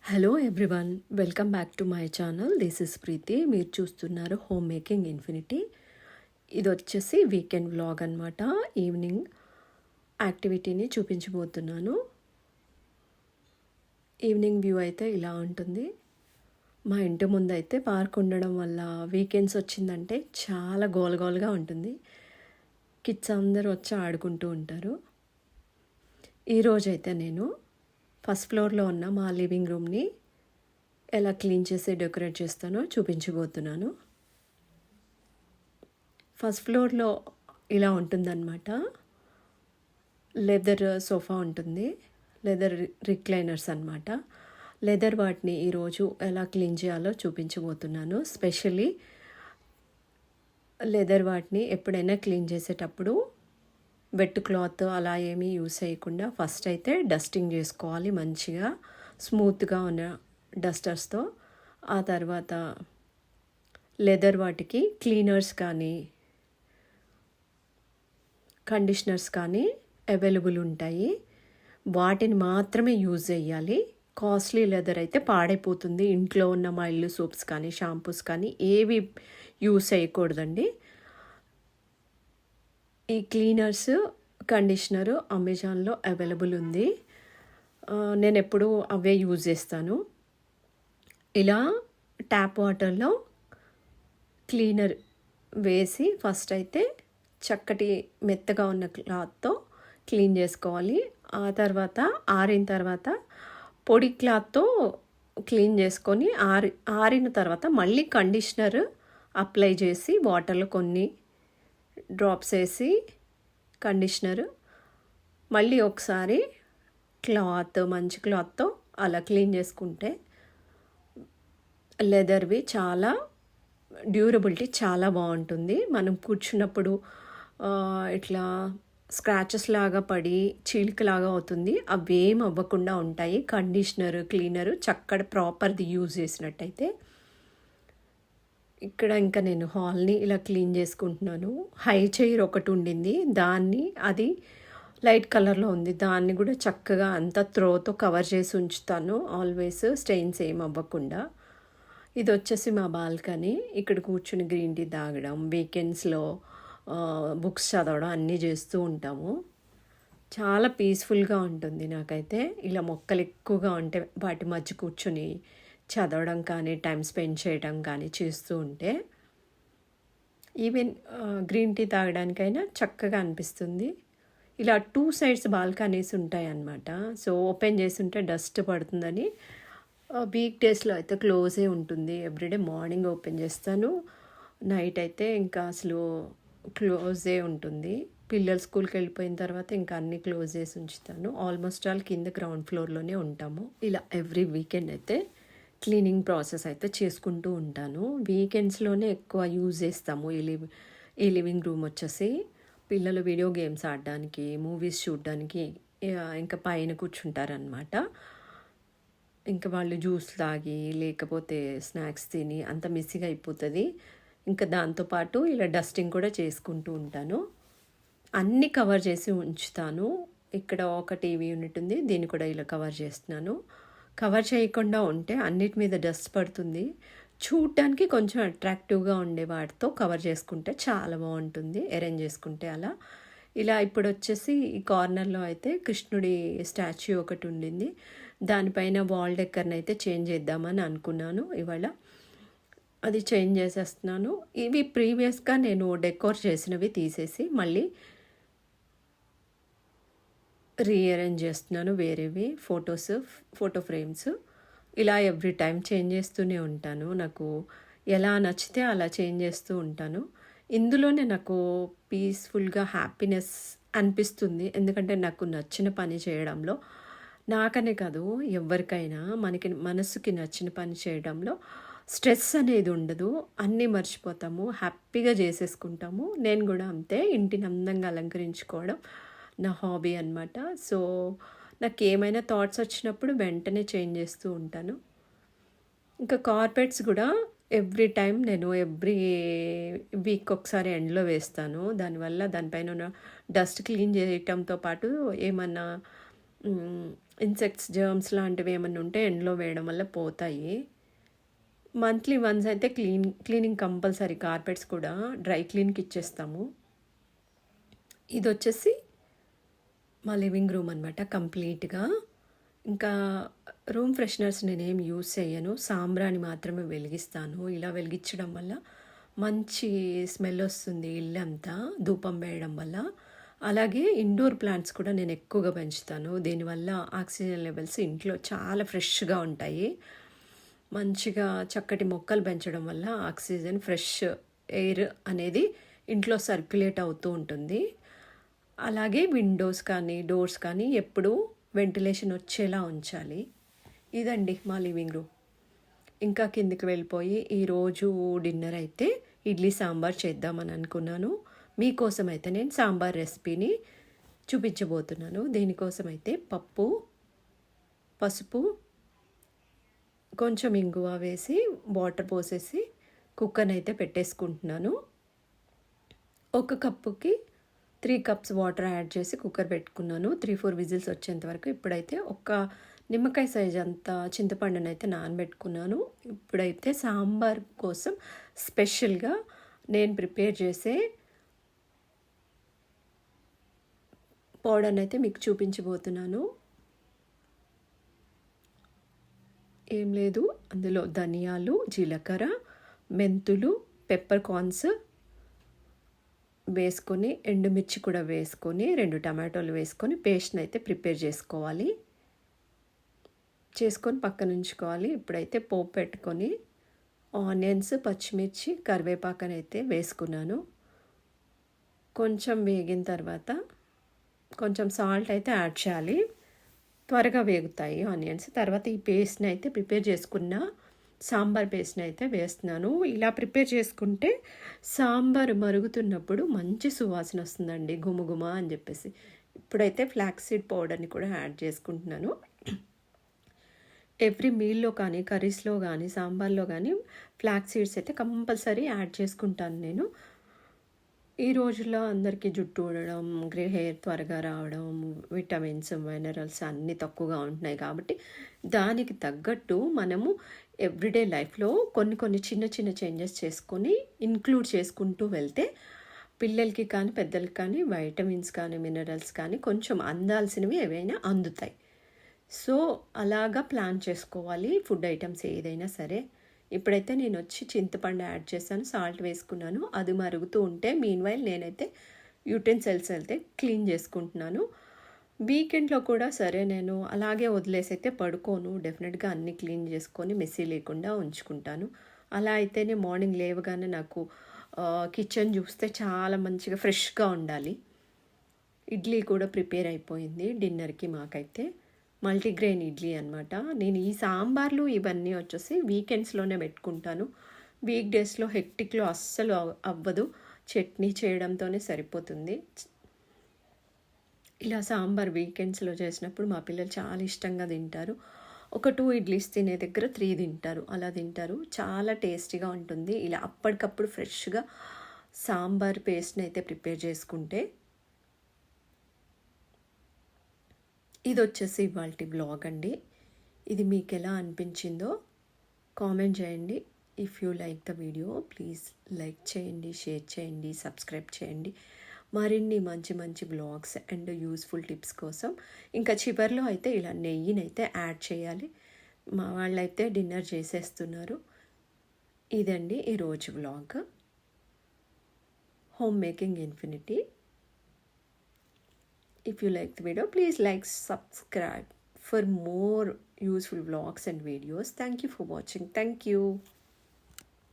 Hello everyone, welcome back to my channel. This is Preethi. మీరు చూస్తున్నారు home making infinity. ఇది వచ్చేసి వీకెండ్ వ్లాగ్ అనమాట. ఈవినింగ్ యాక్టివిటీని చూపించబోతున్నాను. ఈవినింగ్ వ్యూ అయితే ఇలా ఉంటుంది. మా ఇంటి ముందు అయితే పార్క్ ఉండడం వల్ల వీకెండ్స్ వచ్చిందంటే చాలా గోలగోలుగా ఉంటుంది. కిడ్స్ అందరూ వచ్చి ఆడుకుంటూ ఉంటారు. ఈరోజైతే నేను ఫస్ట్ ఫ్లోర్లో ఉన్న మా లివింగ్ రూమ్ని ఎలా క్లీన్ చేసి డెకరేట్ చేస్తానో చూపించబోతున్నాను. ఫస్ట్ ఫ్లోర్లో ఇలా ఉంటుందన్నమాట. లెదర్ సోఫా ఉంటుంది, లెదర్ రిక్లైనర్స్ అన్నమాట. లెదర్ వాటిని ఈరోజు ఎలా క్లీన్ చేయాలో చూపించబోతున్నాను. స్పెషల్లీ లెదర్ వాటిని ఎప్పుడైనా క్లీన్ చేసేటప్పుడు వెట్ క్లాత్ అలా ఏమీ యూస్ చేయకుండా ఫస్ట్ అయితే డస్టింగ్ చేసుకోవాలి మంచిగా స్మూత్గా ఉన్న డస్టర్స్తో. ఆ తర్వాత లెదర్ వాటికి క్లీనర్స్ కానీ కండిషనర్స్ కానీ అవైలబుల్ ఉంటాయి. వాటిని మాత్రమే యూజ్ చేయాలి. కాస్ట్లీ లెదర్ అయితే పాడైపోతుంది. ఇంట్లో ఉన్న మైల్డ్ సోప్స్ కానీ షాంపూస్ కానీ ఏవి యూస్ చేయకూడదండి. ఈ క్లీనర్స్ కండిషనరు అమెజాన్లో అవైలబుల్ ఉంది. నేను ఎప్పుడూ అవే యూజ్ చేస్తాను. ఇలా ట్యాప్ వాటర్లో క్లీనర్ వేసి ఫస్ట్ అయితే చక్కటి మెత్తగా ఉన్న క్లాత్తో క్లీన్ చేసుకోవాలి. ఆ తర్వాత ఆరిన తర్వాత పొడి క్లాత్తో క్లీన్ చేసుకొని ఆరిన తర్వాత మళ్ళీ కండిషనర్ అప్లై చేసి వాటర్లో కొన్ని డ్రాప్స్ వేసి కండిషనర్ మళ్ళీ ఒకసారి మంచి క్లాత్తో అలా క్లీన్ చేసుకుంటే లెదర్వి చాలా డ్యూరబిలిటీ చాలా బాగుంటుంది. మనం కూర్చున్నప్పుడు ఇట్లా స్క్రాచెస్ లాగా పడి చీలికలాగా అవుతుంది, అవేం అవ్వకుండా ఉంటాయి. కండిషనర్ క్లీనరు చక్కటి ప్రాపర్ది యూజ్ చేసినట్టయితే. ఇక్కడ ఇంకా నేను హాల్ని ఇలా క్లీన్ చేసుకుంటున్నాను. హై చైర్ ఒకటి ఉండింది, అది లైట్ కలర్లో ఉంది. దాన్ని కూడా చక్కగా అంతా త్రోతో కవర్ చేసి ఉంచుతాను ఆల్వేస్, స్టెయిన్స్ ఏం అవ్వకుండా. ఇది వచ్చేసి మా బాల్కనీ. ఇక్కడ కూర్చుని గ్రీన్ టీ తాగడం, వీకెండ్స్లో బుక్స్ చదవడం అన్నీ చేస్తూ ఉంటాము. చాలా పీస్ఫుల్గా ఉంటుంది నాకైతే. ఇలా మొక్కలు ఎక్కువగా ఉంటే వాటి మధ్య కూర్చొని చదవడం కానీ టైం స్పెండ్ చేయడం కానీ చేస్తూ ఉంటే ఈవెన్ గ్రీన్ టీ తాగడానికైనా చక్కగా అనిపిస్తుంది. ఇలా 2 సైడ్స్ బాల్కనీస్ ఉంటాయి అన్నమాట. సో ఓపెన్ చేసి ఉంటే డస్ట్ పడుతుందని వీక్ డేస్లో అయితే క్లోజే ఉంటుంది. ఎవ్రీడే మార్నింగ్ ఓపెన్ చేస్తాను, నైట్ అయితే ఇంకా అసలు క్లోజే ఉంటుంది. పిల్లలు స్కూల్కి వెళ్ళిపోయిన తర్వాత ఇంకా అన్నీ క్లోజ్ చేసి ఉంచుతాను. ఆల్మోస్ట్ ఆల్ కింద గ్రౌండ్ ఫ్లోర్లోనే ఉంటాము. ఇలా ఎవ్రీ వీకెండ్ అయితే క్లీనింగ్ ప్రాసెస్ అయితే చేసుకుంటూ ఉంటాను. వీకెండ్స్లోనే ఎక్కువ యూజ్ చేస్తాము. ఈ లివింగ్ రూమ్ వచ్చేసి పిల్లలు వీడియో గేమ్స్ ఆడడానికి, మూవీస్ చూడడానికి ఇంకా పైన కూర్చుంటారనమాట. ఇంకా వాళ్ళు జ్యూస్ తాగి లేకపోతే స్నాక్స్ తిని అంత మిస్సిగా అయిపోతుంది. ఇంకా దాంతోపాటు ఇలా డస్టింగ్ కూడా చేసుకుంటూ ఉంటాను. అన్నీ కవర్ చేసి ఉంచుతాను. ఇక్కడ ఒక టీవీ యూనిట్ ఉంది, దీన్ని కూడా ఇలా కవర్ చేస్తున్నాను. కవర్ చేయకుండా ఉంటే అన్నిటి మీద డస్ట్ పడుతుంది. చూడటానికి కొంచెం అట్రాక్టివ్గా ఉండే వాటితో కవర్ చేసుకుంటే చాలా బాగుంటుంది, అరేంజ్ చేసుకుంటే అలా. ఇలా ఇప్పుడు వచ్చేసి ఈ కార్నర్లో అయితే కృష్ణుడి స్టాచ్యూ ఒకటి ఉండింది. దానిపైన వాల్ డెక్కర్ని అయితే చేంజ్ చేద్దామని అనుకున్నాను ఇవాళ. అది చేంజ్ చేసేస్తున్నాను. ఇవి ప్రీవియస్గా నేను డెకోర్ చేసినవి తీసేసి మళ్ళీ రీఅరేంజ్ చేస్తున్నాను. వేరేవి ఫోటో ఫ్రేమ్స్ ఇలా ఎవ్రీ టైం చేంజ్ చేస్తూనే ఉంటాను. నాకు ఎలా నచ్చితే అలా చేంజ్ చేస్తూ ఉంటాను. ఇందులోనే నాకు పీస్ఫుల్గా హ్యాపీనెస్ అనిపిస్తుంది. ఎందుకంటే నాకు నచ్చిన పని చేయడంలో, నాకనే కాదు ఎవరికైనా మనసుకి నచ్చిన పని చేయడంలో స్ట్రెస్ అనేది ఉండదు. అన్నీ మర్చిపోతాము, హ్యాపీగా చేసేసుకుంటాము. నేను కూడా అంతే, ఇంటిని అందంగా అలంకరించుకోవడం నా హాబీ అనమాట. సో నాకు ఏమైనా థాట్స్ వచ్చినప్పుడు వెంటనే చేంజ్ చేస్తూ ఉంటాను. ఇంకా కార్పెట్స్ కూడా ఎవ్రీ టైం నేను ఎవ్రీ వీక్ ఒకసారి ఎండ్లో వేస్తాను. దానివల్ల దానిపైన ఉన్న డస్ట్ క్లీన్ చేయటంతో పాటు ఏమన్నా ఇన్సెక్ట్స్, జర్మ్స్ లాంటివి ఏమన్నా ఉంటే ఎండలో వేయడం వల్ల పోతాయి. మంత్లీ వన్స్ అయితే క్లీనింగ్ కంపల్సరీ. కార్పెట్స్ కూడా డ్రై క్లీన్కి ఇచ్చేస్తాము. ఇది వచ్చేసి మా లివింగ్ రూమ్ అనమాట కంప్లీట్గా. ఇంకా రూమ్ ఫ్రెషనర్స్ నేనేం యూస్ చేయను, సాంబ్రాణి మాత్రమే వెలిగిస్తాను. ఇలా వెలిగించడం వల్ల మంచి స్మెల్ వస్తుంది ఇల్లంతా, ధూపం వేయడం వల్ల. అలాగే ఇండోర్ ప్లాంట్స్ కూడా నేను ఎక్కువగా పెంచుతాను. దీనివల్ల ఆక్సిజన్ లెవెల్స్ ఇంట్లో చాలా ఫ్రెష్గా ఉంటాయి. మంచిగా చక్కటి మొక్కలు పెంచడం వల్ల ఆక్సిజన్, ఫ్రెష్ ఎయిర్ అనేది ఇంట్లో సర్క్యులేట్ అవుతూ ఉంటుంది. అలాగే విండోస్ కానీ డోర్స్ కానీ ఎప్పుడూ వెంటిలేషన్ వచ్చేలా ఉంచాలి. ఇదండి మా లివింగ్ రూమ్. ఇంకా కిందికి వెళ్ళిపోయి ఈరోజు డిన్నర్ అయితే ఇడ్లీ సాంబార్ చేద్దామని అనుకున్నాను. మీకోసం అయితే నేను సాంబార్ రెసిపీని చూపించబోతున్నాను. దీనికోసం అయితే పప్పు, పసుపు, కొంచెం ఇంగువ వేసి వాటర్ పోసేసి కుక్కర్ని అయితే పెట్టేసుకుంటున్నాను. ఒక కప్పుకి 3 కప్స్ వాటర్ యాడ్ చేసి కుక్కర్ పెట్టుకున్నాను. 3-4 విజిల్స్ వచ్చేంత వరకు. ఇప్పుడైతే ఒక నిమ్మకాయ సైజ్ అంత చింతపండుని అయితే నానబెట్టుకున్నాను. ఇప్పుడైతే సాంబార్ కోసం స్పెషల్గా నేను ప్రిపేర్ చేసే పౌడర్ని అయితే మీకు చూపించబోతున్నాను. ఏం లేదు, అందులో ధనియాలు, జీలకర్ర, మెంతులు, పెప్పర్ కార్న్స్ వేసుకొని, ఎండుమిర్చి కూడా వేసుకొని, 2 టమాటోలు వేసుకొని పేస్ట్ని అయితే ప్రిపేర్ చేసుకొని పక్కన ఉంచుకోవాలి. ఇప్పుడైతే పోపు పెట్టుకొని ఆనియన్స్, పచ్చిమిర్చి, కరివేపాకని అయితే వేసుకున్నాను. కొంచెం వేగిన తర్వాత కొంచెం సాల్ట్ అయితే యాడ్ చేయాలి, త్వరగా వేగుతాయి ఆనియన్స్. తర్వాత ఈ పేస్ట్ని అయితే ప్రిపేర్ చేసుకున్న సాంబార్ పేస్ట్ని అయితే వేస్తున్నాను. ఇలా ప్రిపేర్ చేసుకుంటే సాంబార్ మరుగుతున్నప్పుడు మంచి సువాసన వస్తుందండి, గుమగుమ అని చెప్పేసి. ఇప్పుడైతే ఫ్లాక్స్ సీడ్ పౌడర్ని కూడా యాడ్ చేసుకుంటున్నాను. ఎవ్రీ మీల్లో కానీ, కర్రీస్లో కానీ, సాంబార్లో కానీ ఫ్లాక్స్ సీడ్స్ అయితే కంపల్సరీ యాడ్ చేసుకుంటాను నేను. ఈ రోజుల్లో అందరికీ జుట్టు ఊడడం, గ్రే హెయిర్ త్వరగా రావడం, విటమిన్స్, మినరల్స్ అన్నీ తక్కువగా ఉంటున్నాయి. కాబట్టి దానికి తగ్గట్టు మనము ఎవ్రీడే లైఫ్లో కొన్ని చిన్న చేంజెస్ చేసుకొని ఇంక్లూడ్ చేసుకుంటూ వెళ్తే పిల్లలకి కానీ పెద్దలకి కానీ వైటమిన్స్ కానీ మినరల్స్ కానీ కొంచెం అందాల్సినవి ఏవైనా అందుతాయి. సో అలాగా ప్లాన్ చేసుకోవాలి ఫుడ్ ఐటమ్స్ ఏదైనా సరే. ఇప్పుడైతే నేను వచ్చి చింతపండు యాడ్ చేశాను, సాల్ట్ వేసుకున్నాను. అది మరుగుతూ ఉంటే మీన్వైల్ నేనైతే యూటెన్సిల్స్ అయితే క్లీన్ చేసుకుంటున్నాను. వీకెండ్లో కూడా సరే నేను అలాగే వదిలేసి అయితే పడుకోను. డెఫినెట్గా అన్నీ క్లీన్ చేసుకొని మెస్సీ లేకుండా ఉంచుకుంటాను. అలా అయితేనే మార్నింగ్ లేవగానే నాకు కిచెన్ చూస్తే చాలా మంచిగా ఫ్రెష్గా ఉండాలి. ఇడ్లీ కూడా ప్రిపేర్ అయిపోయింది డిన్నర్కి. మాకైతే మల్టీగ్రెయిన్ ఇడ్లీ అనమాట. నేను ఈ సాంబార్లు ఇవన్నీ వచ్చేసి వీకెండ్స్లోనే పెట్టుకుంటాను. వీక్ డేస్లో హెక్టిక్లో అస్సలు అవ్వదు, చట్నీ చేయడంతోనే సరిపోతుంది. ఇలా సాంబార్ వీకెండ్స్లో చేసినప్పుడు మా పిల్లలు చాలా ఇష్టంగా తింటారు. ఒక 2 ఇడ్లీస్ తినే దగ్గర 3 తింటారు, అలా తింటారు. చాలా టేస్టీగా ఉంటుంది. ఇలా అప్పటికప్పుడు ఫ్రెష్గా సాంబార్ పేస్ట్ని అయితే ప్రిపేర్ చేసుకుంటే. ఇది వచ్చేసి ఇవాల్టి బ్లాగ్ అండి. ఇది మీకు ఎలా అనిపించిందో కామెంట్ చేయండి. If you like the video please like చేయండి, షేర్ చేయండి, సబ్స్క్రైబ్ చేయండి. మరిన్ని మంచి బ్లాగ్స్ అండ్ యూస్ఫుల్ టిప్స్ కోసం. ఇంకా చివరిలో అయితే ఇలా నెయ్యినైతే యాడ్ చేయాలి. మా వాళ్ళైతే డిన్నర్ చేసేస్తున్నారు. ఇదండి ఈరోజు blog, home making infinity. If you like the video, please like, subscribe for more useful vlogs and videos. Thank you for watching. Thank you.